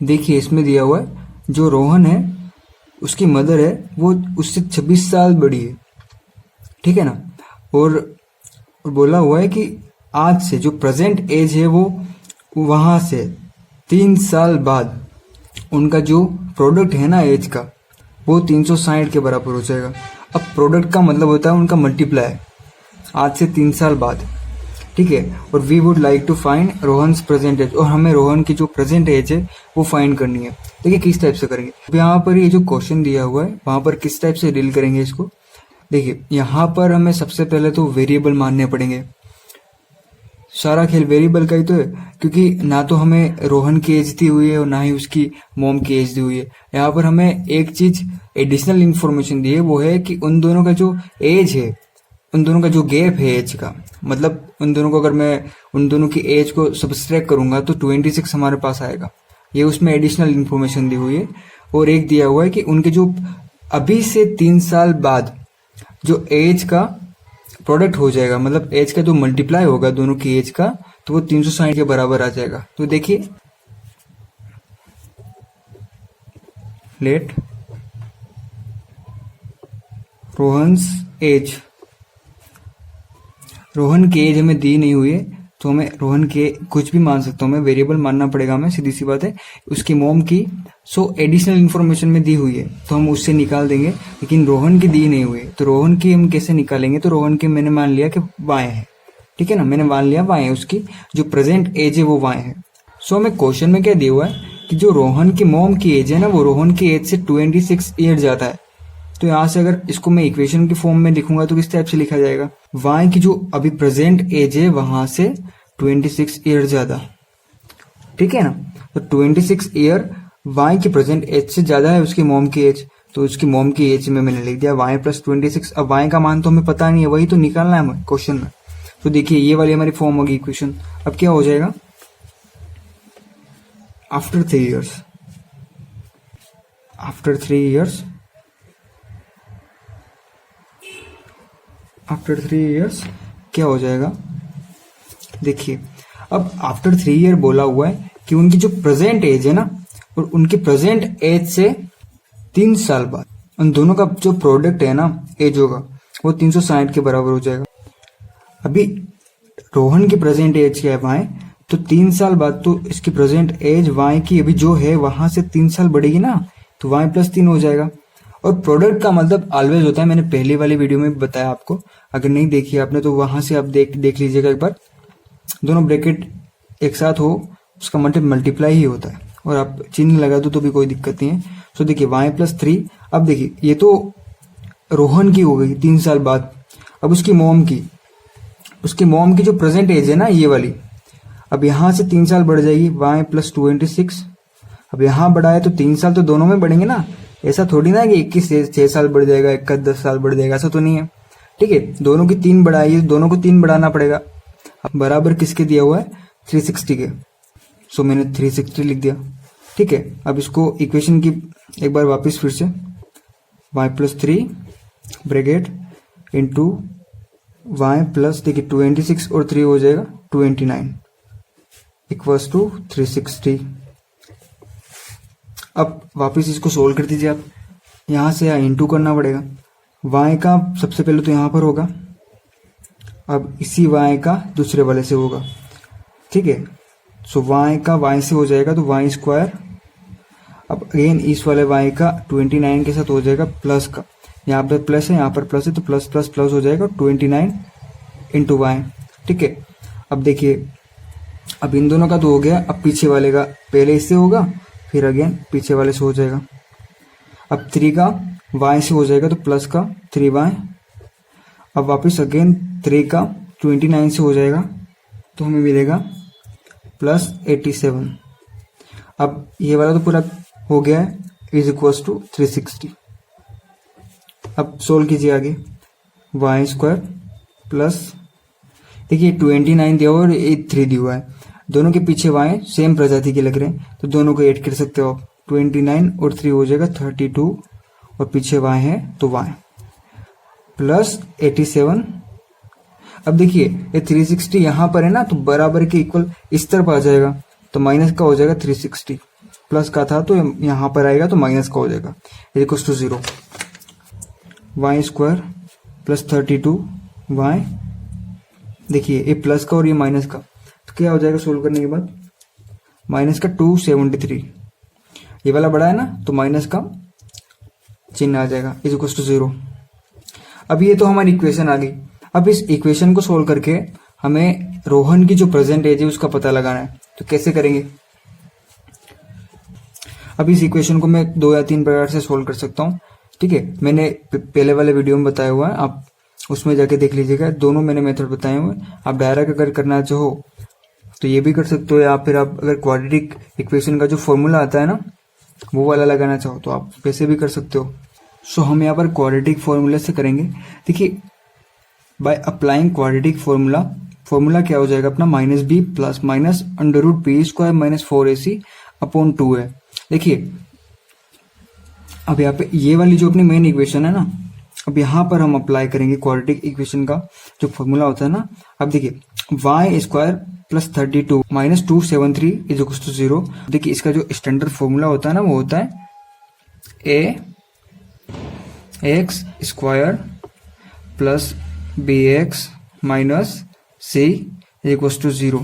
देखिए इसमें दिया हुआ है जो रोहन है उसकी मदर है वो उससे 26 साल बड़ी है, ठीक है ना। और बोला हुआ है कि आज से जो प्रेजेंट एज है वो वहां से 3 साल बाद उनका जो प्रोडक्ट है ना एज का वो 360 के बराबर हो जाएगा। अब प्रोडक्ट का मतलब होता है उनका मल्टीप्लाई आज से 3 साल बाद, ठीक है। और we would like to find Rohan's present age, और हमें रोहन की जो प्रेजेंट एज है वो फाइंड करनी है। देखिए किस टाइप से करेंगे। अब यहाँ पर ये जो क्वेश्चन दिया हुआ है वहां पर किस टाइप से डील करेंगे इसको। देखिए यहाँ पर हमें सबसे पहले तो वेरिएबल मानने पड़ेंगे। सारा खेल वेरिएबल का ही तो है, क्योंकि ना तो हमें रोहन की एज दी हुई है और ना ही उसकी मॉम की एज दी हुई है। यहाँ पर हमें एक चीज एडिशनल इंफॉर्मेशन दी है, वो है कि उन दोनों का जो एज है, उन दोनों का जो गैप है एज का, मतलब उन दोनों को अगर मैं उन दोनों की एज को सब्सट्रैक्ट करूंगा तो 26 हमारे पास आएगा। ये उसमें एडिशनल इंफॉर्मेशन दी हुई है। और एक दिया हुआ है कि उनके जो अभी से 3 साल बाद जो एज का प्रोडक्ट हो जाएगा, मतलब एज का जो मल्टीप्लाई होगा दोनों की एज का, तो वो 360 के बराबर आ जाएगा। तो देखिए लेट रोहन्स एज, रोहन की एज हमें दी नहीं हुई है तो हमें रोहन के कुछ भी मान सकता हूँ मैं, वेरिएबल मानना पड़ेगा हमें, सीधी सी बात है। उसकी मॉम की एडिशनल इन्फॉर्मेशन में दी हुई है तो हम उससे निकाल देंगे, लेकिन रोहन की दी नहीं हुई है तो रोहन की हम कैसे निकालेंगे। तो रोहन की मैंने मान लिया कि वाई है, ठीक है ना, मैंने मान लिया वाई है, उसकी जो प्रेजेंट एज है वो वाई है। हमें क्वेश्चन में क्या दिया हुआ है कि जो रोहन की मॉम की एज है ना वो रोहन की एज से 26 ईयर ज्यादा है। तो यहाँ से अगर इसको मैं इक्वेशन के फॉर्म में लिखूंगा तो किस टाइप से लिखा जाएगा, y की जो अभी प्रेजेंट एज है वहां से 26 ईयर ज्यादा, ठीक है ना। तो 26 ईयर y की प्रेजेंट एज से ज्यादा है उसकी मॉम की एज, तो उसकी मॉम की एज में मैंने लिख दिया y प्लस 26। अब y का मान तो हमें पता नहीं है, वही तो निकालना है हमें क्वेश्चन में। तो देखिए ये वाली हमारी फॉर्म होगी इक्वेशन। अब क्या हो जाएगा, after 3 years, after 3 years, after 3 years क्या हो जाएगा। देखिए अब आफ्टर 3 ईयर बोला हुआ है कि उनकी जो प्रेजेंट एज है ना और उनकी प्रेजेंट एज से 3 साल बाद उन दोनों का जो प्रोडक्ट है ना एज होगा वो 360 के बराबर हो जाएगा। अभी रोहन की प्रेजेंट एज क्या है वाई, तो 3 साल बाद तो इसकी प्रेजेंट एज वाई की अभी जो है वहां से 3 साल बढ़ेगी ना, तो वाई प्लस 3 हो जाएगा। और प्रोडक्ट का मतलब ऑलवेज होता है, मैंने पहले वाली वीडियो में बताया आपको, अगर नहीं देखी आपने तो वहां से आप देख लीजिएगा एक बार। दोनों ब्रैकेट एक साथ हो उसका मतलब मल्टीप्लाई ही होता है, और आप चिन्ह लगा दो तो भी कोई दिक्कत नहीं है। तो देखिए y प्लस 3, अब देखिए ये तो रोहन की हो गई 3 साल बाद। अब उसकी मॉम की जो प्रेजेंट एज है ना ये वाली, अब यहां से 3 साल बढ़ जाएगी y प्लस 26। अब यहाँ बढ़ा है तो 3 साल तो दोनों में बढ़ेंगे ना, ऐसा थोड़ी ना कि 21 से 6 साल बढ़ जाएगा, 21 10 साल बढ़ जाएगा, ऐसा तो नहीं है, ठीक है। दोनों की 3 बढ़ाई, दोनों को 3 बढ़ाना पड़ेगा। अब बराबर किसके दिया हुआ है 360 के, सो मैंने 360 लिख दिया, ठीक है। अब इसको इक्वेशन की एक बार वापस फिर से y plus 3 bracket into y plus, देखिए 26 और 3 हो जाएगा 29 इक्वल्स टू 360। अब वापस इसको सोल्व कर दीजिए आप, यहां से इंटू करना पड़ेगा। y का सबसे पहले तो यहां पर होगा, अब इसी y का दूसरे वाले से होगा, ठीक है। सो y का y से हो जाएगा तो y स्क्वायर, अब अगेन इस वाले y का 29 के साथ हो जाएगा प्लस का, यहाँ पर प्लस है यहाँ पर प्लस है तो प्लस प्लस प्लस हो जाएगा 29 इंटू वाई, ठीक है। अब देखिए अब इन दोनों का तो हो गया, अब पीछे वाले का पहले इससे होगा फिर अगेन पीछे वाले से हो जाएगा। अब 3 का y से हो जाएगा तो प्लस का 3y, अब वापस अगेन 3 का 29 से हो जाएगा तो हमें मिलेगा प्लस 87। अब ये वाला तो पूरा हो गया है, इज इक्वल्स टू 360। अब सोल्व कीजिए आगे, वाई स्क्वायर प्लस, देखिए 29 दिया हुआ और 3 दिया हुआ है, दोनों के पीछे वाई सेम प्रजाति के लग रहे हैं तो दोनों को ऐड कर सकते हो आप, 29 और 3 हो जाएगा 32 और पीछे वाई है तो वाई प्लस 87। अब देखिए ये 360 यहाँ पर है ना तो बराबर के इक्वल इस तरफ आ जाएगा तो माइनस का हो जाएगा 360 प्लस का था तो यहाँ पर आएगा तो माइनस का हो जाएगा, is equal to 0। Y square plus 32 Y, देखिए ये प्लस का और ये माइनस का, तो क्या हो जाएगा सोल्व करने के बाद, माइनस का 273, ये वाला बड़ा है ना तो माइनस का चिन्ह आ जाएगा, इज इक्वल टू 0। अब ये तो हमारी इक्वेशन आ गई। अब इस इक्वेशन को सोल्व करके हमें रोहन की जो प्रेजेंट एज है उसका पता लगाना है, तो कैसे करेंगे। अब इस इक्वेशन को मैं 2 या 3 प्रकार से सोल्व कर सकता हूँ, ठीक है। मैंने पहले वाले वीडियो में बताया हुआ है, आप उसमें जाके देख लीजिएगा, दोनों मैंने मेथड बताए हुए हैं। आप डायरेक्ट अगर करना चाहो तो ये भी कर सकते हो, या फिर आप अगर क्वाड्रेटिक इक्वेशन का जो फॉर्मूला आता है ना वो वाला लगाना चाहो तो आप वैसे भी कर सकते हो। सो हम यहाँ पर क्वाड्रेटिक फॉर्मूला से करेंगे। देखिए बाय अप्लाइंग क्वाड्रेटिक फॉर्मूला क्या हो जाएगा अपना, minus B plus minus under root B square minus 4ac upon 2 है। देखिए अब यहाँ पे ये वाली जो अपनी मेन इक्वेशन है ना, अब यहाँ पर हम अप्लाई करेंगे क्वाड्रेटिक इक्वेशन का जो फॉर्मूला होता है ना। अब देखिए Y square plus 32 minus 273 is equal to 0। देखिए इसका जो स्टैंडर्ड फॉर्मूला होता है ना वो होता है a x square plus b x minus c is equal to 0।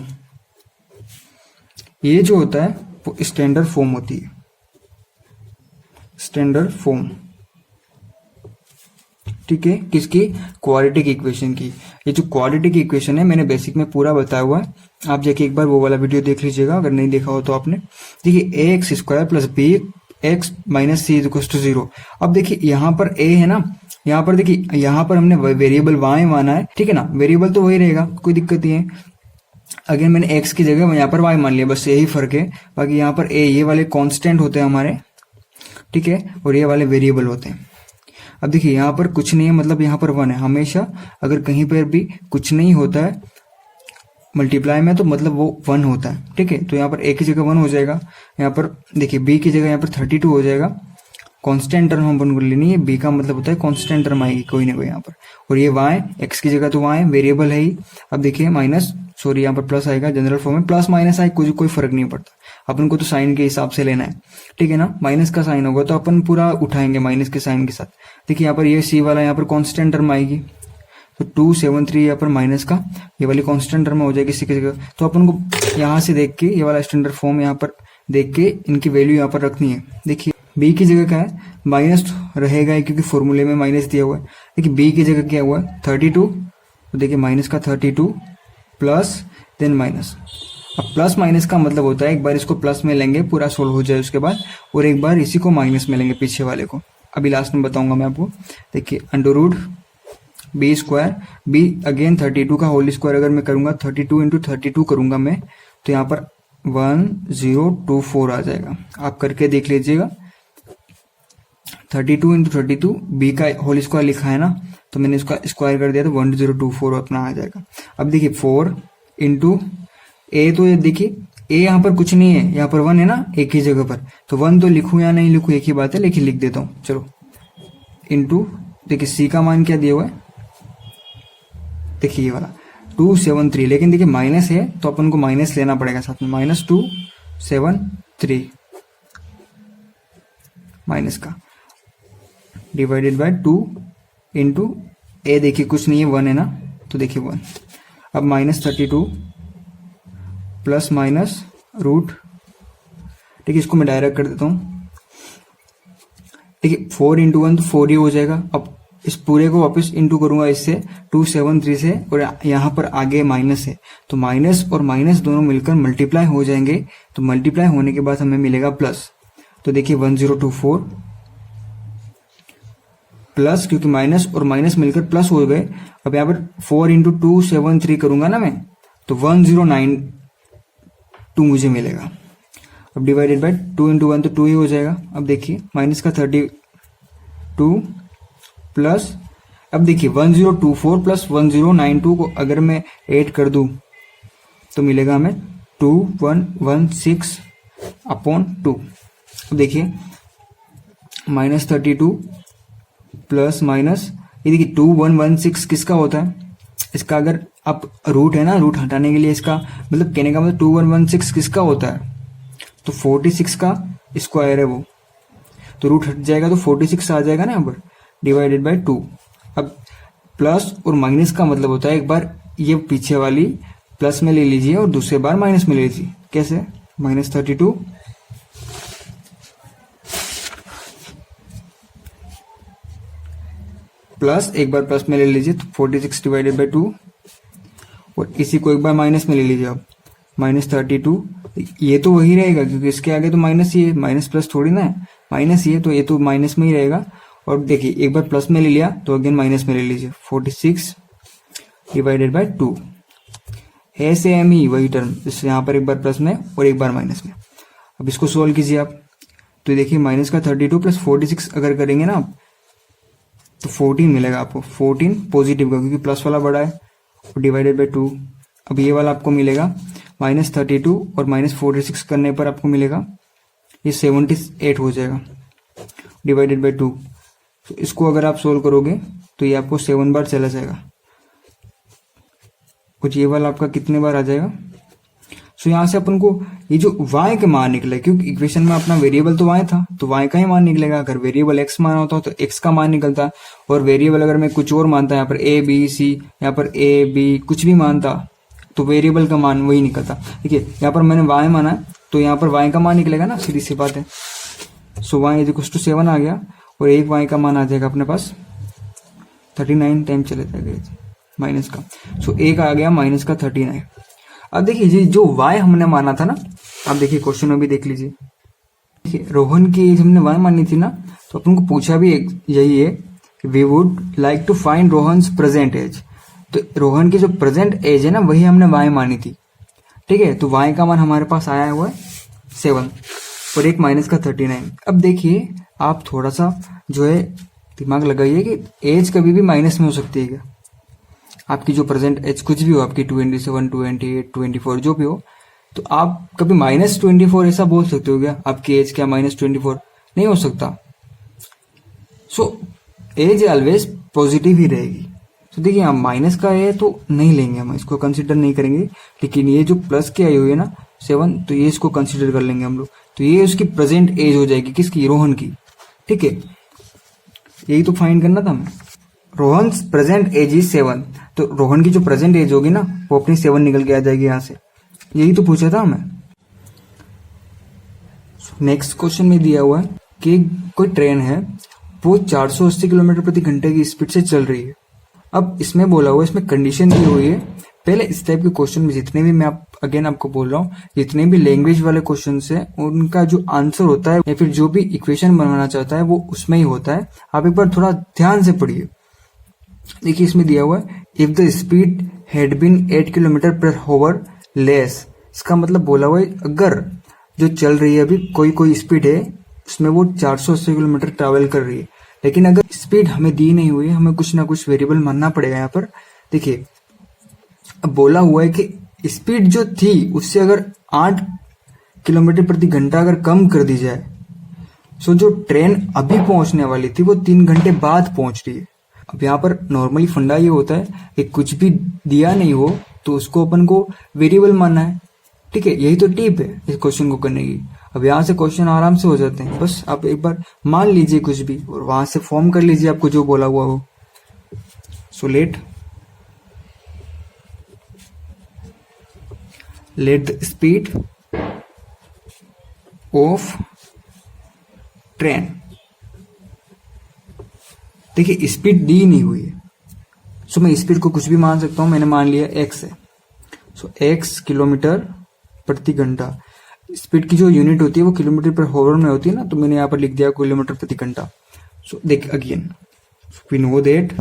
ये जो होता है वो स्टैंडर्ड फॉर्म होती है, स्टैंडर्ड फॉर्म, ठीक है, किसकी, क्वाड्रेटिक इक्वेशन की। ये जो क्वाड्रेटिक इक्वेशन है मैंने बेसिक में पूरा बताया हुआ है, आप जाके एक बार वो वाला वीडियो देख लीजिएगा अगर नहीं देखा हो तो आपने। देखिए a x square plus b x minus c is equal to 0। अब देखिए यहाँ पर ए है ना, यहाँ पर देखिए यहाँ पर हमने वेरिएबल वाई माना है, ठीक है ना, वेरिएबल तो वही रहेगा, कोई दिक्कत नहीं है। अगर मैंने एक्स की जगह यहाँ पर वाई मान लिया, बस यही फर्क है। बाकी यहाँ पर ए ये वाले कांस्टेंट होते हैं हमारे, ठीक है, और ये वाले वेरिएबल होते हैं। अब देखिए यहाँ पर कुछ नहीं है, मतलब यहाँ पर 1 है। हमेशा अगर कहीं पर भी कुछ नहीं होता है मल्टीप्लाई में तो मतलब वो 1 होता है, ठीक है। तो यहाँ पर ए की जगह 1 हो जाएगा, यहाँ पर देखिए बी की जगह यहाँ पर 32 हो जाएगा। कांस्टेंट टर्म हम बन लेनी है, बी का मतलब होता है कांस्टेंट टर्म आएगी कोई ना कोई यहाँ पर। और ये वाई एक्स की जगह तो वाई वेरिएबल है ही। अब देखिए माइनस सॉरी यहाँ पर प्लस आएगा, जनरल फॉर्म में प्लस माइनस आए कोई फर्क नहीं पड़ता, अपन को तो साइन के हिसाब से लेना है, ठीक है ना। माइनस का साइन होगा तो अपन पूरा उठाएंगे माइनस के साइन के साथ। देखिए यहाँ पर ये सी वाला यहाँ पर कांस्टेंट टर्म आएगी, तो 273 यहाँ पर माइनस का ये वाली कांस्टेंट टर्म हो जाएगी इसी की जगह। तो अपन को यहाँ से देख के ये वाला स्टैंडर्ड फॉर्म यहाँ पर देख के इनकी वैल्यू यहाँ पर रखनी है। देखिए बी की जगह क्या है, माइनस रहेगा क्योंकि फॉर्मूले में माइनस दिया हुआ है। देखिए बी की जगह क्या हुआ है 32, तो देखिए माइनस का 32 प्लस देन माइनस। अब प्लस माइनस का मतलब होता है एक बार इसको प्लस में लेंगे पूरा सोल्व हो जाए उसके बाद, और एक बार इसी को माइनस में लेंगे पीछे वाले को। अभी लास्ट में बताऊंगा मैं आपको। देखिए under root B square, B again 32 का होल स्क्वायर अगर मैं करूंगा 32 इंटू 32 करूंगा मैं, तो यहाँ पर 1024 आ जाएगा। आप करके देख लीजिएगा। 32 इंटू 32 बी का होल स्क्वायर लिखा है ना, तो मैंने इसका स्क्वायर कर दिया तो 1024 अपना आ जाएगा। अब देखिए 4 इंटू ए, तो ये देखिए ए यहाँ पर कुछ नहीं है, यहाँ पर 1 है ना एक ही जगह पर, तो 1 तो लिखूं या नहीं लिखूं एक ही बात है, लेकिन लिख देता हूँ चलो। इंटू देखिए सी का मान क्या दिया हुआ है, देखिए ये वाला 273, लेकिन देखिए माइनस है तो अपन को माइनस लेना पड़ेगा साथ में, माइनस 273 माइनस का डिवाइडेड बाय 2 इंटू ए, देखिए कुछ नहीं है 1 है ना, तो देखिए 1। अब माइनस 32 प्लस माइनस रूट, ठीक है इसको मैं डायरेक्ट कर देता हूँ। देखिए 4 इंटू 1 तो 4 ही हो जाएगा। अब इस पूरे को वापस इंटू करूंगा इससे 273 से, और यहाँ पर आगे माइनस है तो माइनस और माइनस दोनों मिलकर मल्टीप्लाई हो जाएंगे, तो मल्टीप्लाई होने के बाद हमें मिलेगा प्लस। तो देखिए 1024 प्लस, क्योंकि माइनस और माइनस मिलकर प्लस हो गए। अब यहाँ पर 4 इंटू 273 करूंगा ना मैं, तो 1092 मुझे मिलेगा। अब डिवाइडेड बाय 2 इंटू 1 तो 2 ही हो जाएगा। अब देखिए माइनस का 32 प्लस, अब देखिए 1024 प्लस 1092 को अगर मैं ऐड कर दूं तो मिलेगा हमें 2116 अपॉन 2। देखिए माइनस 32 प्लस माइनस, ये देखिए 2116 किसका होता है, इसका अगर आप रूट है ना, रूट हटाने के लिए इसका मतलब कहने का मतलब 2116 किसका होता है, तो 46 का स्क्वायर है वो, तो रूट हट जाएगा तो 46 आ जाएगा ना यहाँ पर, डिवाइडेड बाय 2। अब प्लस और माइनस का मतलब होता है एक बार ये पीछे वाली प्लस में ले लीजिए और दूसरे बार माइनस में ले लीजिए। कैसे? -32 प्लस एक बार प्लस में ले लीजिए तो 46 डिवाइडेड बाय 2, और इसी को एक बार माइनस में ले लीजिए आप, -32। ये तो वही रहेगा क्योंकि इसके आगे तो माइनस ही है, माइनस प्लस थोड़ी ना है, माइनस ही है, तो ये तो माइनस में ही रहेगा। और देखिए एक बार प्लस में ले लिया तो अगेन माइनस में ले लीजिए, 46 डिवाइडेड बाय 2 है सेम ही वही टर्म, जैसे यहाँ पर एक बार प्लस में और एक बार माइनस में। अब इसको सोल्व कीजिए आप, तो देखिए माइनस का 32 प्लस 46 अगर करेंगे ना आप तो 14 मिलेगा आपको, 14 पॉजिटिव का क्योंकि प्लस वाला बड़ा है, और डिवाइडेड बाय 2। अब ये वाला आपको मिलेगा -32 और -46 करने पर आपको मिलेगा ये 78 हो जाएगा, डिवाइडेड बाय 2। तो इसको अगर आप सोल्व करोगे तो ये आपको 7 बार चला जाएगा, कुछ ये वाला आपका कितने बार आ जाएगा। सो यहाँ से अपन को ये जो y के मान निकले, क्योंकि इक्वेशन में अपना वेरिएबल तो y था तो y का ही मान निकलेगा। अगर वेरिएबल x माना होता तो x का मान निकलता, और वेरिएबल अगर मैं कुछ और मानता, यहाँ पर a b c, यहाँ पर a b कुछ भी मानता तो वेरिएबल का मान वही निकलता। देखिए यहाँ पर मैंने y माना है तो यहाँ पर y का मान निकलेगा ना, सीधी सी बात है। सो y = 7 आ गया, और एक y का मान आ जाएगा अपने पास 39 टाइम चले जाएगा माइनस का। सो एक आ गया -39। अब देखिए जी जो y हमने माना था ना, आप देखिए क्वेश्चन में भी देख लीजिए, देखिए रोहन की एज हमने y मानी थी ना, तो अपन को पूछा भी यही है कि we would like to find Rohan's present age. तो रोहन की जो प्रेजेंट एज है ना वही हमने y मानी थी, ठीक है। तो y का मान हमारे पास आया हुआ है 7 और एक माइनस का 39। अब देखिए आप थोड़ा सा जो है दिमाग लगाइए कि एज कभी भी माइनस में हो सकती है क्या, आपकी जो प्रेजेंट एज कुछ भी हो, आपकी 27, 28, 24 जो भी हो, तो आप कभी -24 ऐसा बोल सकते हो क्या, आपकी एज क्या -24 नहीं हो सकता। सो एज ऑलवेज पॉजिटिव ही रहेगी। तो देखिए यहाँ माइनस का है तो नहीं लेंगे, हम इसको कंसिडर नहीं करेंगे, लेकिन ये जो प्लस की आई हुई है ना 7, तो ये इसको कंसिडर कर लेंगे हम लोग। तो ये उसकी प्रेजेंट एज हो जाएगी, किसकी, रोहन की, ठीक है। यही तो फाइंड करना था हमें, रोहन प्रेजेंट एज इज 7, तो रोहन की जो प्रेजेंट एज होगी ना वो अपनी 7 निकल के आ जाएगी यहाँ से, यही तो पूछा था हमें। नेक्स्ट क्वेश्चन में दिया हुआ है कि कोई ट्रेन है वो 480 किलोमीटर प्रति घंटे की स्पीड से चल रही है। अब इसमें बोला हुआ है, इसमें कंडीशन दी हुई है। पहले इस टाइप के क्वेश्चन में जितने भी मैं अगेन आपको बोल रहा हूँ, जितने भी लैंग्वेज वाले क्वेश्चन है उनका जो आंसर होता है या फिर जो भी इक्वेशन बनाना चाहता है वो उसमें ही होता है। आप एक बार थोड़ा ध्यान से पढ़िए। देखिए इसमें दिया हुआ है if the speed had been 8 kilometre per hour less, इसका मतलब बोला हुआ है अगर जो चल रही है अभी कोई स्पीड है उसमें वो 480 किलोमीटर ट्रैवल कर रही है, लेकिन अगर स्पीड हमें दी नहीं हुई है, हमें कुछ ना कुछ वेरिएबल मानना पड़ेगा यहाँ पर। देखिए अब बोला हुआ है कि स्पीड जो थी उससे अगर 8 किलोमीटर प्रति घंटा अगर कम कर दी जाए, सो जो ट्रेन अभी पहुंचने वाली थी वो 3 घंटे बाद पहुंच रही है। अब यहाँ पर नॉर्मली फंडा ये होता है कि कुछ भी दिया नहीं हो तो उसको अपन को वेरिएबल मानना है, ठीक है। यही तो टिप है इस क्वेश्चन को करने की। अब यहाँ से क्वेश्चन आराम से हो जाते हैं, बस आप एक बार मान लीजिए कुछ भी और वहां से फॉर्म कर लीजिए आपको जो बोला हुआ हो। So let the speed of train, देखिए स्पीड दी नहीं हुई है, सो मैं स्पीड को कुछ भी मान सकता हूं। मैंने मान लिया x है, सो x किलोमीटर प्रति घंटा। स्पीड की जो यूनिट होती है वो किलोमीटर पर आवर में होती है ना, तो मैंने यहाँ पर लिख दिया किलोमीटर प्रति घंटा। सो देख again we know that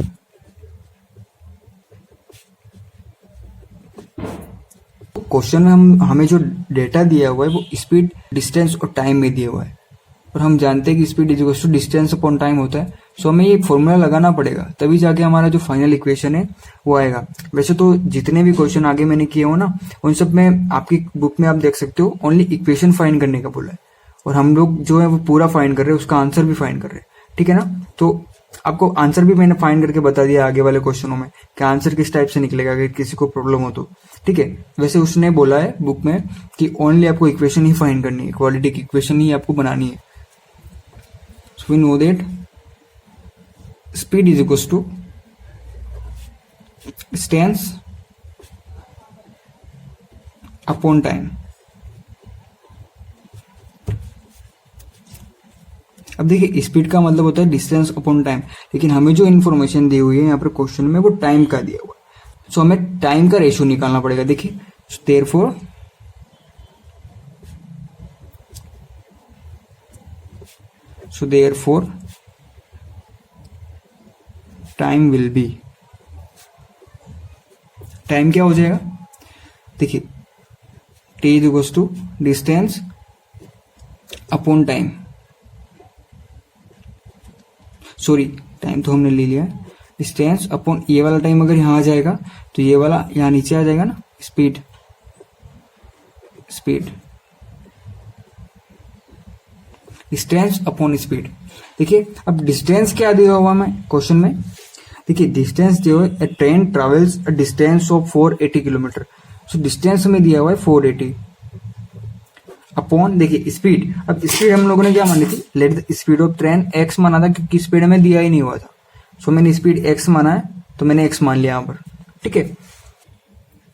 question में हमें जो डेटा दिया हुआ है वो स्पीड, डिस्टेंस और टाइम में दिया हुआ है, और हम जानते हैं कि speed is equal to distance upon time होता है। सो हमें ये फॉर्मूला लगाना पड़ेगा, तभी जाके हमारा जो फाइनल इक्वेशन है वो आएगा। वैसे तो जितने भी क्वेश्चन आगे मैंने किए हो ना उन सब में आपकी बुक में आप देख सकते हो ओनली इक्वेशन फाइंड करने का बोला है, और हम लोग जो है वो पूरा फाइंड कर रहे हैं, उसका आंसर भी फाइंड कर रहे हैं, ठीक है ना। तो आपको आंसर भी मैंने फाइंड करके बता दिया आगे वाले क्वेश्चनों में कि आंसर किस टाइप से निकलेगा अगर किसी को प्रॉब्लम हो तो। ठीक है, वैसे उसने बोला है बुक में कि ओनली आपको इक्वेशन ही फाइंड करनी है, क्वालिटी की इक्वेशन ही आपको बनानी है। So we know that speed is equal to distance upon time. अब देखिए स्पीड का मतलब होता है डिस्टेंस अपॉन टाइम, लेकिन हमें जो इन्फॉर्मेशन दी हुई है यहाँ पर क्वेश्चन में वो टाइम का दिया हुआ है। सो हमें टाइम का रेशियो निकालना पड़ेगा। देखिए therefore time will be, time क्या हो जाएगा, देखिए T is equal to distance upon time, sorry time तो हमने ले लिया, डिस्टेंस अपॉन ये वाला टाइम अगर यहां आ जाएगा तो ये वाला यहां नीचे आ जाएगा ना, स्पीड डिस्टेंस अपॉन स्पीड। देखिए अब डिस्टेंस क्या दिया हुआ है क्वेश्चन में, देखिए डिस्टेंस जो है a train travels a distance of 480 kilometre. So distance में दिया हुआ है 480 अपॉन देखिए स्पीड। अब स्पीड हम लोगों ने क्या मानी थी, let the speed of train x माना था क्योंकि स्पीड हमें दिया ही नहीं हुआ था। सो मैंने स्पीड एक्स माना है तो मैंने एक्स मान लिया यहाँ पर। ठीक है,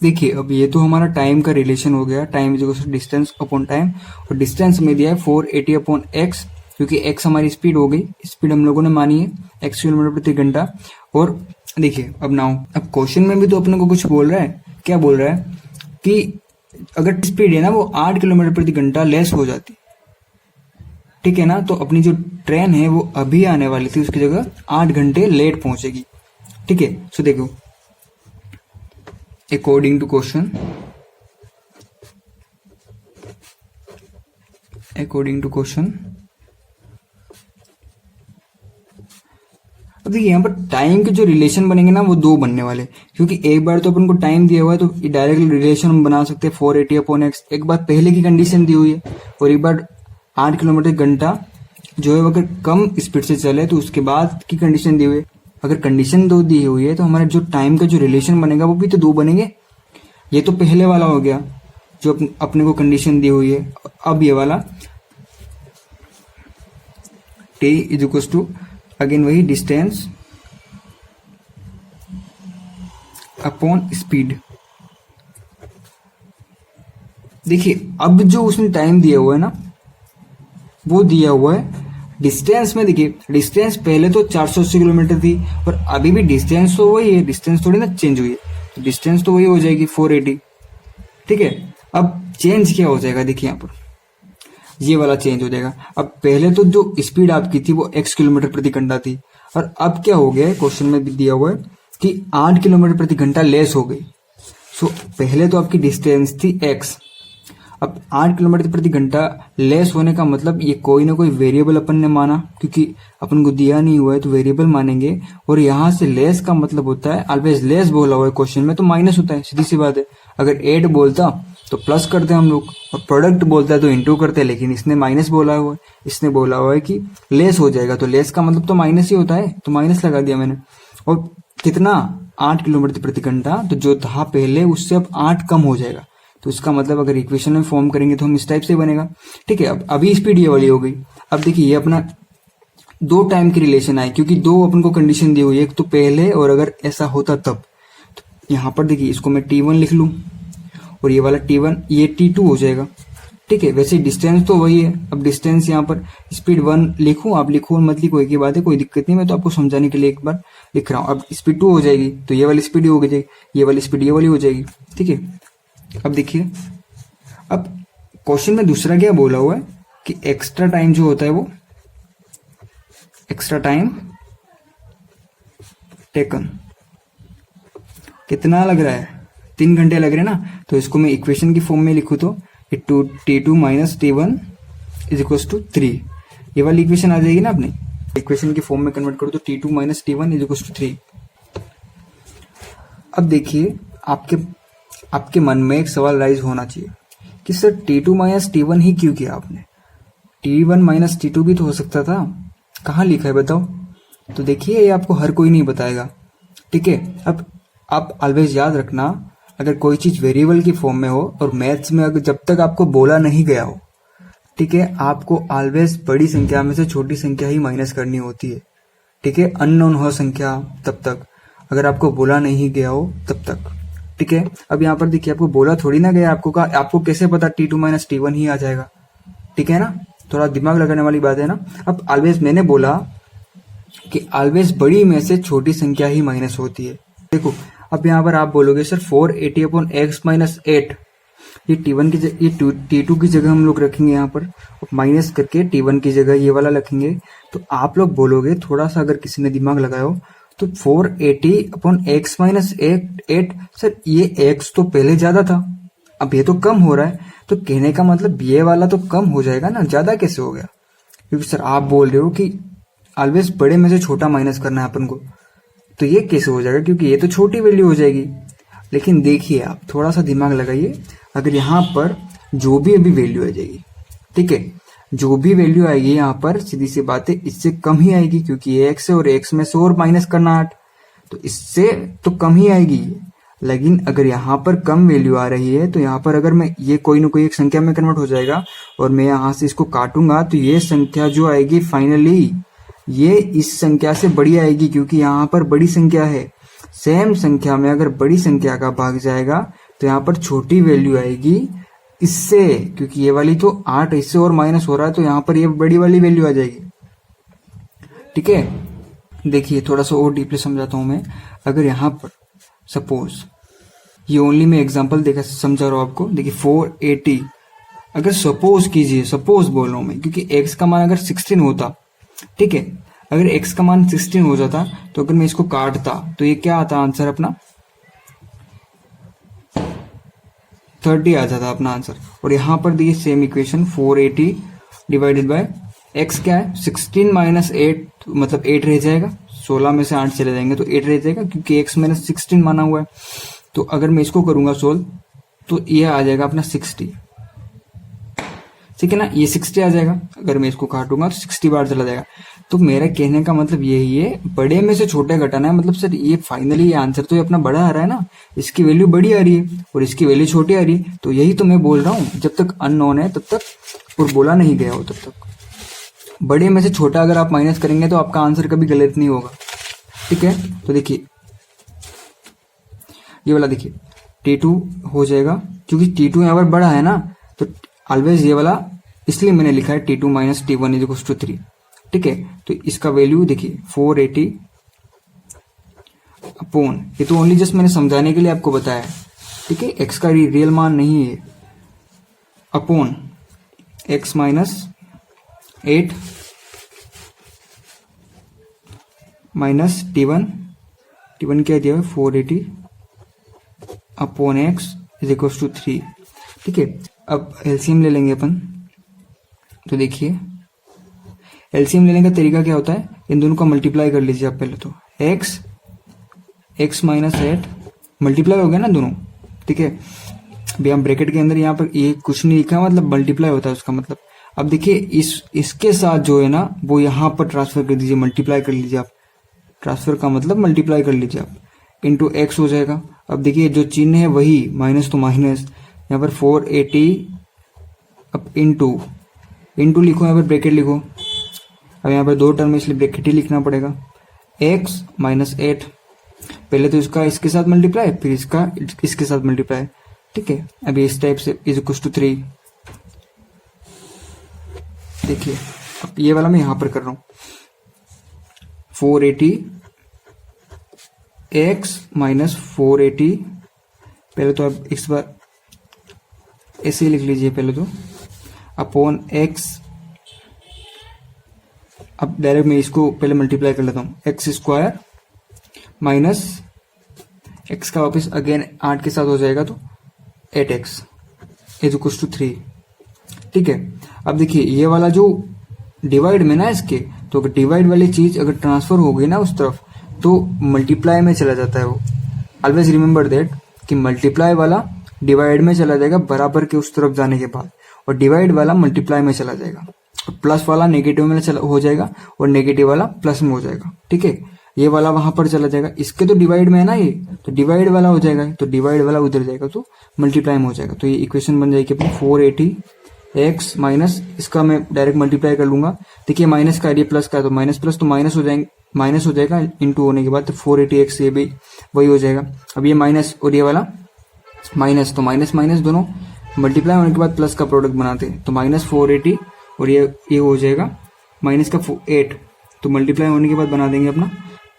देखिए अब ये तो हमारा टाइम का रिलेशन हो गया, time is equal to distance upon time, और डिस्टेंस में दिया है 480 अपॉन एक्स क्योंकि एक्स हमारी स्पीड हो गई, स्पीड हम लोगों ने मानी है एक्स किलोमीटर प्रति घंटा। और देखिए अब नाउ अब क्वेश्चन में भी तो अपने को कुछ बोल रहा है, क्या बोल रहा है कि अगर स्पीड है ना वो 8 किलोमीटर प्रति घंटा लेस हो जाती, ठीक है ना, तो अपनी जो ट्रेन है वो अभी आने वाली थी उसकी जगह 8 घंटे लेट पहुंचेगी। ठीक है, सो देखो अकॉर्डिंग टू क्वेश्चन, अब देखिए यहाँ पर टाइम के जो रिलेशन बनेंगे ना वो दो बनने वाले, क्योंकि एक बार तो अपन को टाइम दिया हुआ है तो डायरेक्टली रिलेशन हम बना सकते हैं 480 अपॉन एक्स, एक बार पहले की कंडीशन दी हुई है, और एक बार 8 किलोमीटर घंटा जो है अगर कम स्पीड से चले तो उसके बाद की कंडीशन दी हुई है। अगर कंडीशन दो दी हुई है तो हमारा जो टाइम का जो रिलेशन बनेगा वो भी तो दो बनेंगे। ये तो पहले वाला हो गया जो अपने को कंडीशन दी हुई है, अब ये वाला T is equal to again वही डिस्टेंस अपॉन स्पीड। देखिए अब जो उसने टाइम दिया हुआ है ना वो दिया हुआ है डिस्टेंस में। देखिए डिस्टेंस पहले तो 480 किलोमीटर थी और अभी भी डिस्टेंस तो वही है, डिस्टेंस थोड़ी ना चेंज हुई है, डिस्टेंस तो वही हो जाएगी 480। ठीक है, अब चेंज क्या हो जाएगा, देखिए यहाँ पर ये वाला चेंज हो जाएगा। अब पहले तो जो स्पीड आपकी थी वो x किलोमीटर प्रति घंटा थी, और अब क्या हो गया है क्वेश्चन में भी दिया हुआ है कि 8 किलोमीटर प्रति घंटा लेस हो गई। सो पहले तो आपकी डिस्टेंस थी x, अब 8 किलोमीटर प्रति घंटा लेस होने का मतलब ये कोई ना कोई वेरिएबल अपन ने माना, क्योंकि अपन को दिया नहीं हुआ है तो वेरिएबल मानेंगे, और यहाँ से लेस का मतलब होता है ऑलवेज लेस बोला हुआ है क्वेश्चन में तो माइनस होता है, सीधी सी बात है। अगर 8 बोलता तो प्लस करते हैं हम लोग, और प्रोडक्ट बोलता है तो इंटू करते हैं, लेकिन इसने माइनस बोला हुआ है, इसने बोला हुआ है कि लेस हो जाएगा, तो लेस का मतलब तो माइनस ही होता है, तो माइनस लगा दिया मैंने। और कितना 8 किलोमीटर प्रति घंटा, तो जो था पहले उससे अब 8 कम हो जाएगा, तो इसका मतलब अगर इक्वेशन में फॉर्म करेंगे तो हम इस टाइप से बनेगा। ठीक है, अब अभी स्पीड ये वाली हो गई। अब देखिए ये अपना दो टाइम की रिलेशन आए, क्योंकि दो अपन को कंडीशन दी हुई है, एक तो पहले और अगर ऐसा होता तब। तो यहाँ पर देखिए इसको मैं T1 लिख लूं और ये वाला T1 ये T2 हो जाएगा। ठीक है, वैसे डिस्टेंस तो वही है। अब डिस्टेंस यहाँ पर स्पीड 1 लिखूं, आप लिखो और मत लिखो एक ही बात है, कोई दिक्कत नहीं, मैं तो आपको समझाने के लिए एक बार लिख रहा हूँ। अब स्पीड 2 हो जाएगी तो ये वाली स्पीड हो जाएगी, ये वाली स्पीड ये वाली हो जाएगी। ठीक है, अब देखिए अब क्वेश्चन में दूसरा क्या बोला हुआ है कि एक्स्ट्रा टाइम जो होता है वो एक्स्ट्रा टाइम टेकन कितना लग रहा है, 3 घंटे लग रहे हैं ना, तो इसको मैं इक्वेशन की फॉर्म में लिखूं तो T2 minus T1 is equal to 3, ये वाली इक्वेशन आ जाएगी ना। अपने इक्वेशन की फॉर्म में कन्वर्ट करो तो T2 minus T1 is equal to 3। अब देखिए आपके मन में एक सवाल राइज होना चाहिए कि सर T2 माइनस T1 ही क्यों किया आपने, T1 माइनस T2 भी तो हो सकता था, कहाँ लिखा है बताओ। तो देखिए ये आपको हर कोई नहीं बताएगा, ठीक है। अब आप ऑलवेज याद रखना, अगर कोई चीज वेरिएबल की फॉर्म में हो और मैथ्स में अगर जब तक आपको बोला नहीं गया हो, ठीक है, आपको ऑलवेज बड़ी संख्या में से छोटी संख्या ही माइनस करनी होती है, ठीक है। अननोन हो संख्या तब तक, अगर आपको बोला नहीं गया हो तब तक, ठीक है। अब यहाँ पर देखिए आपको बोला थोड़ी ना गया, आपको कहा, आपको कैसे पता T2 माइनस T1 ही आ जाएगा, ठीक है ना। थोड़ा दिमाग लगाने वाली बात है ना। अब ऑलवेज मैंने बोला कि ऑलवेज बड़ी में से छोटी संख्या ही माइनस होती है। देखो अब यहाँ पर आप बोलोगे सर 480 अपॉन एक्स माइनस 8, ये T1 की ये T2 की जगह हम लोग रखेंगे यहाँ पर, माइनस करके T1 की जगह ये वाला रखेंगे। तो आप लोग बोलोगे, थोड़ा सा अगर किसी ने दिमाग लगाया हो, तो 480 अपॉन एक्स माइनस 8, सर ये x तो पहले ज्यादा था, अब ये तो कम हो रहा है, तो कहने का मतलब ये वाला तो कम हो जाएगा ना, ज्यादा कैसे हो गया? क्योंकि सर आप बोल रहे हो कि ऑलवेज बड़े में से छोटा माइनस करना है अपन को, तो ये कैसे हो जाएगा? क्योंकि ये तो छोटी वैल्यू हो जाएगी। लेकिन देखिए आप थोड़ा सा दिमाग लगाइए, अगर यहाँ पर जो भी अभी वैल्यू आ जाएगी, ठीक है, जो भी वैल्यू आएगी यहाँ पर सीधी सी बात है इससे कम ही आएगी, क्योंकि ये x है और x में से और माइनस करना 8, तो इससे तो कम ही आएगी। लेकिन अगर यहाँ पर कम वैल्यू आ रही है तो यहाँ पर अगर मैं ये कोई ना कोई एक संख्या में कन्वर्ट हो जाएगा और मैं यहाँ से इसको काटूंगा तो ये संख्या जो आएगी फाइनली ये इस संख्या से बड़ी आएगी, क्योंकि यहाँ पर बड़ी संख्या है। सेम संख्या में अगर बड़ी संख्या का भाग जाएगा तो यहाँ पर छोटी वैल्यू आएगी इससे, क्योंकि ये वाली तो 8 इससे और माइनस हो रहा है, तो यहाँ पर ये बड़ी वाली वैल्यू आ जाएगी, ठीक है। देखिए थोड़ा सा और डीपली समझाता हूं मैं। अगर यहाँ पर सपोज ये ओनली मैं एग्जांपल देखा समझा रहा हूं आपको। देखिए 480, अगर सपोज कीजिए, सपोज बोल रहा हूं मैं, क्योंकि x का मान अगर 16 होता, ठीक है, अगर x का मान 16 हो जाता तो अगर मैं इसको काटता तो ये क्या आता आंसर अपना 30 आ जाता अपना आंसर। और यहाँ पर देखिए same equation 480 divided by x क्या है 16 माइनस 8, मतलब 8 रह जाएगा, 16 में से 8 चले जाएंगे तो 8 रह जाएगा, क्योंकि x मैंने 16 माना हुआ है। तो अगर मैं इसको करूंगा सोल्व तो ये आ जाएगा अपना 60, ठीक है ना, ये 60 आ जाएगा। अगर मैं इसको काटूंगा तो 60 बार चला जाएगा। तो मेरा कहने का मतलब यही है, बड़े में से छोटे घटाना है, मतलब सर ये फाइनली ये आंसर तो ये अपना बड़ा आ रहा है ना, इसकी वैल्यू बड़ी आ रही है और इसकी वैल्यू छोटी आ रही है। तो यही तो मैं बोल रहा हूँ, जब तक अननोन है तब तक और बोला नहीं गया हो तब तक बड़े में से छोटा अगर आप माइनस करेंगे तो आपका आंसर कभी गलत नहीं होगा, ठीक है। तो देखिए ये वाला देखिए T2 हो जाएगा, क्योंकि T2 यहाँ पर बड़ा है ना, तो ऑलवेज ये वाला इसलिए मैंने लिखा है T2 minus T1 is equal to 3, ठीक है। तो इसका वैल्यू देखिए 480 अपॉन, ये तो ओनली जस्ट मैंने समझाने के लिए आपको बताया है, ठीक है, x का रियल मान नहीं है, upon x minus 8 minus T1 क्या दिया है 480 upon x is equal to 3, ठीक है। अब एलसीएम ले लेंगे अपन। तो देखिए एलसीएम लेने का तरीका क्या होता है, इन दोनों का मल्टीप्लाई कर लीजिए आप पहले। तो x माइनस 8 मल्टीप्लाई हो गया ना दोनों, ठीक है। अभी हम ब्रैकेट के अंदर यहाँ पर ये कुछ नहीं लिखा, मतलब मल्टीप्लाई होता है उसका मतलब। अब देखिए इसके साथ जो है ना वो यहाँ पर ट्रांसफर कर दीजिए, मल्टीप्लाई कर लीजिए आप, ट्रांसफर का मतलब मल्टीप्लाई कर लीजिए आप, इंटू एक्स हो जाएगा। अब देखिए जो चिन्ह है वही, माइनस तो माइनस, यहाँ पर 480 अब इंटू लिखो, यहाँ पर ब्रैकेट लिखो। अब यहाँ पर दो टर्म है इसलिए ब्रैकेट ही लिखना पड़ेगा। x माइनस 8, पहले तो इसका इसके साथ मल्टीप्लाई, फिर इसका इसके साथ मल्टीप्लाई, ठीक है। अभी इस टाइप से इज इक्वल टू 3। देखिए अब ये वाला मैं यहां पर कर रहा हूं 480 x माइनस 480, पहले तो अब इस बार ऐसे ही लिख लीजिए पहले तो, अपॉन x। अब डायरेक्ट मैं इसको पहले मल्टीप्लाई कर लेता हूं, एक्स स्क्वायर माइनस x का वापस अगेन 8 के साथ हो जाएगा तो 8x इज इक्वल टू 3, ठीक है। अब देखिए ये वाला जो डिवाइड में ना इसके, तो अगर डिवाइड वाली चीज अगर ट्रांसफर हो गई ना उस तरफ तो मल्टीप्लाई में चला जाता है वो। ऑलवेज रिमेंबर दैट कि मल्टीप्लाई वाला डिवाइड में चला जाएगा बराबर के उस तरफ जाने के बाद, और डिवाइड वाला मल्टीप्लाई में चला जाएगा। तो प्लस वाला नेगेटिव में हो जाएगा और नेगेटिव वाला प्लस में हो जाएगा। ठीक है, ये वाला वहां पर चला जाएगा, इसके तो डिवाइड में है ना ये, तो डिवाइड वाला हो जाएगा, तो डिवाइड वाला उधर जाएगा तो मल्टीप्लाई में हो जाएगा। तो ये इक्वेशन बन जाएगी अपनी 480x माइनस, इसका मैं डायरेक्ट मल्टीप्लाई कर लूंगा। देखिए माइनस का ये प्लस का, तो माइनस प्लस तो माइनस हो जाएंगे, माइनस हो जाएगा इंटू होने के बाद, तो 480x ये भी वही हो जाएगा। अब ये माइनस और ये वाला माइनस, तो माइनस माइनस दोनों मल्टीप्लाई होने के बाद प्लस का प्रोडक्ट बनाते हैं, तो माइनस 480 और ये हो जाएगा माइनस का 8, तो मल्टीप्लाई होने के बाद बना देंगे अपना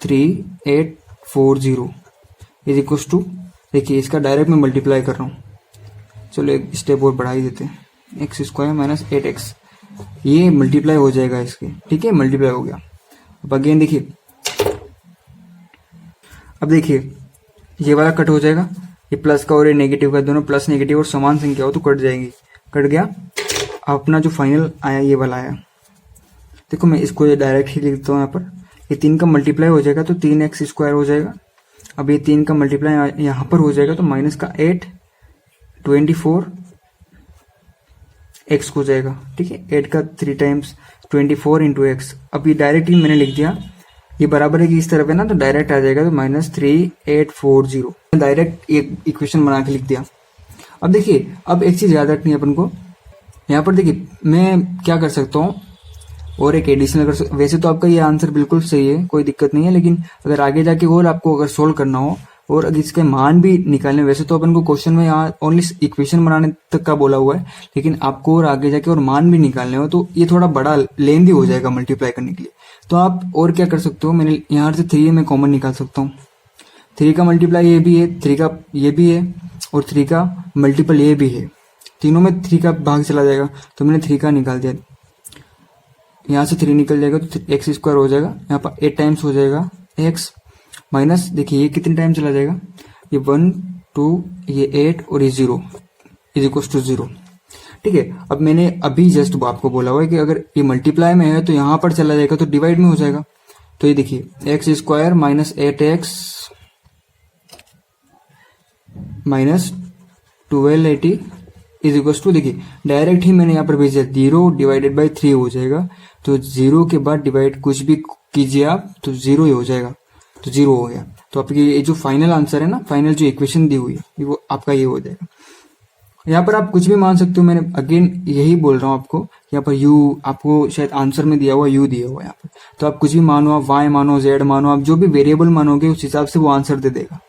3840 इज इक्वल टू, देखिए इसका डायरेक्ट मैं मल्टीप्लाई कर रहा हूँ, चलो एक स्टेप और बढ़ा ही देते हैं, एक्स स्क्वायर माइनस 8x, ये मल्टीप्लाई हो जाएगा इसके। ठीक है, मल्टीप्लाई हो गया। अब अगेन देखिए, अब देखिए ये वाला कट हो जाएगा, ये प्लस का और ये नेगेटिव का, दोनों प्लस नेगेटिव और समान संख्या हो तो कट जाएंगी, कट गया। अपना जो फाइनल आया ये वाला आया, देखो मैं इसको डायरेक्ट ही लिख देता हूँ यहाँ पर, ये 3 का मल्टीप्लाई हो जाएगा तो 3x स्क्वायर हो जाएगा। अब ये 3 का मल्टीप्लाई यहाँ पर हो जाएगा तो माइनस का 8 24x हो जाएगा। ठीक है, 8 का 3 टाइम्स 24 इंटू एक्स। अब ये डायरेक्टली मैंने लिख दिया, ये बराबर है कि इस तरफ है ना, तो डायरेक्ट आ जाएगा, तो माइनस 3840 डायरेक्ट एक इक्वेशन बना के लिख दिया। अब देखिए, अब एक चीज याद रखनी है अपन को, यहाँ पर देखिए मैं क्या कर सकता हूँ और एक एडिशनल कर वैसे तो आपका ये आंसर बिल्कुल सही है, कोई दिक्कत नहीं है, लेकिन अगर आगे जाके और आपको अगर सोल्व करना हो और अगर इसके मान भी निकालने, वैसे तो अपन को क्वेश्चन में यहाँ ओनली इक्वेशन बनाने तक का बोला हुआ है, लेकिन आपको और आगे जाके और मान भी निकालने हो तो ये थोड़ा बड़ा लेंदी हो जाएगा मल्टीप्लाई करने के लिए। तो आप और क्या कर सकते हो, मैंने यहाँ से 3 में कॉमन निकाल सकता हूँ, 3 का मल्टीप्लाई ये भी है, 3 का ये भी है और 3 का मल्टीपल ये भी है, तीनों में 3 का भाग चला जाएगा, तो मैंने 3 का निकाल दिया, यहाँ से 3 निकल जाएगा तो एक्स स्क्वायर हो जाएगा, यहाँ पर 8 टाइम्स हो जाएगा एक्स माइनस, देखिए ये कितने टाइम चला जाएगा, ये 1 2 ये 8 और ये 0 इज इक्वल टू 0। ठीक है, अब मैंने अभी जस्ट आपको बोला हुआ है कि अगर ये मल्टीप्लाई में है तो यहाँ पर चला जाएगा तो डिवाइड में हो जाएगा। तो ये देखिए X square minus 8x minus 1280 is equal to, देखिए डायरेक्ट ही मैंने यहाँ पर भेजा 0 डिवाइडेड बाई 3 हो जाएगा, तो 0 के बाद डिवाइड कुछ भी कीजिए आप तो 0 ही हो जाएगा, तो 0 हो गया। तो आपकी ये जो फाइनल आंसर है ना, फाइनल जो इक्वेशन दी हुई है वो आपका ये हो जाएगा। यहाँ पर आप कुछ भी मान सकते हो, मैंने अगेन यही बोल रहा हूँ आपको, यहाँ पर u आपको शायद आंसर में दिया हुआ u दिया हुआ है यहाँ पर, तो आप कुछ भी मानो, आप y मानो, z मानो, आप जो भी वेरिएबल मानोगे उस हिसाब से वो आंसर दे देगा।